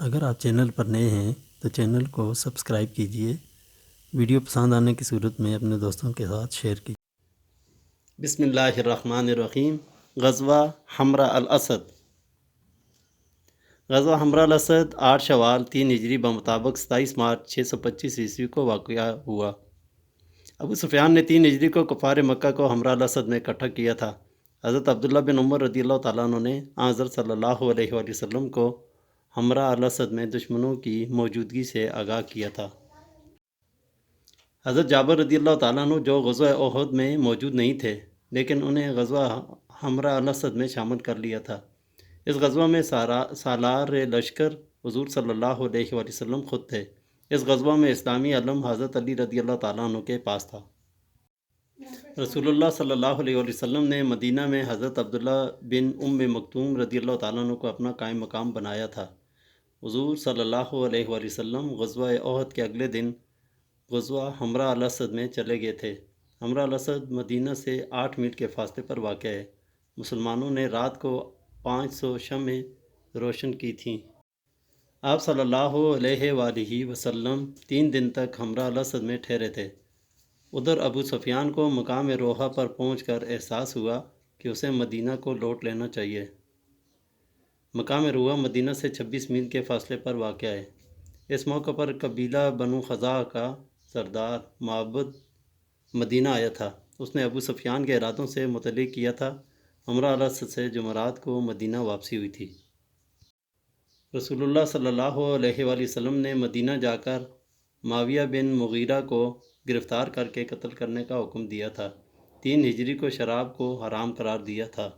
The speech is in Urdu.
اگر آپ چینل پر نئے ہیں تو چینل کو سبسکرائب کیجئے، ویڈیو پسند آنے کی صورت میں اپنے دوستوں کے ساتھ شیئر کیجئے۔ بسم اللہ الرحمن الرحیم۔ غزوہ حمراء الاسد۔ غزوہ حمراء الاسد 8 شوال 3 ہجری بمطابق 27 مارچ 625 عیسوی کو واقع ہوا۔ ابو سفیان نے 3 ہجری کو کفار مکہ کو حمراء الاسد میں اکٹھا کیا تھا۔ حضرت عبداللہ بن عمر رضی اللہ تعالیٰ عنہ نے حضرت صلی اللہ علیہ وآلہ وسلم کو حمراء الاسد میں دشمنوں کی موجودگی سے آگاہ کیا تھا۔ حضرت جابر رضی اللہ تعالیٰ عنہ جو غزوہ احد میں موجود نہیں تھے لیکن انہیں غزوہ حمراء الاسد میں شامل کر لیا تھا۔ اس غزوہ میں سالار لشکر حضور صلی اللہ علیہ وآلہ وسلم خود تھے۔ اس غزوہ میں اسلامی علم حضرت علی رضی اللہ تعالیٰ عنہ کے پاس تھا۔ رسول اللہ صلی اللہ علیہ وآلہ وسلم نے مدینہ میں حضرت عبداللہ بن ام مکتوم رضی اللہ تعالیٰ عنہ کو اپنا قائم مقام بنایا تھا۔ حضور صلی اللہ علیہ وآلہ وسلم غزوہ احد کے اگلے دن غزوہ حمراء الاسد میں چلے گئے تھے۔ حمراء الاسد مدینہ سے 8 میل کے فاصلے پر واقع ہے۔ مسلمانوں نے رات کو 500 شمعیں روشن کی تھیں۔ آپ صلی اللہ علیہ وآلہ وسلم 3 دن تک حمراء الاسد میں ٹھہرے تھے۔ ادھر ابو سفیان کو مقام روحہ پر پہنچ کر احساس ہوا کہ اسے مدینہ کو لوٹ لینا چاہیے۔ مقام روحہ مدینہ سے 26 میل کے فاصلے پر واقع ہے۔ اس موقع پر قبیلہ بنو خزاعہ کا سردار معبد مدینہ آیا تھا۔ اس نے ابو سفیان کے ارادوں سے مطلع کیا تھا۔ حمراء الاسد سے جمعرات کو مدینہ واپسی ہوئی تھی۔ رسول اللہ صلی اللہ علیہ وآلہ وسلم نے مدینہ جا کر معاویہ بن مغیرہ کو گرفتار کر کے قتل کرنے کا حکم دیا تھا۔ 3 ہجری کو شراب کو حرام قرار دیا تھا۔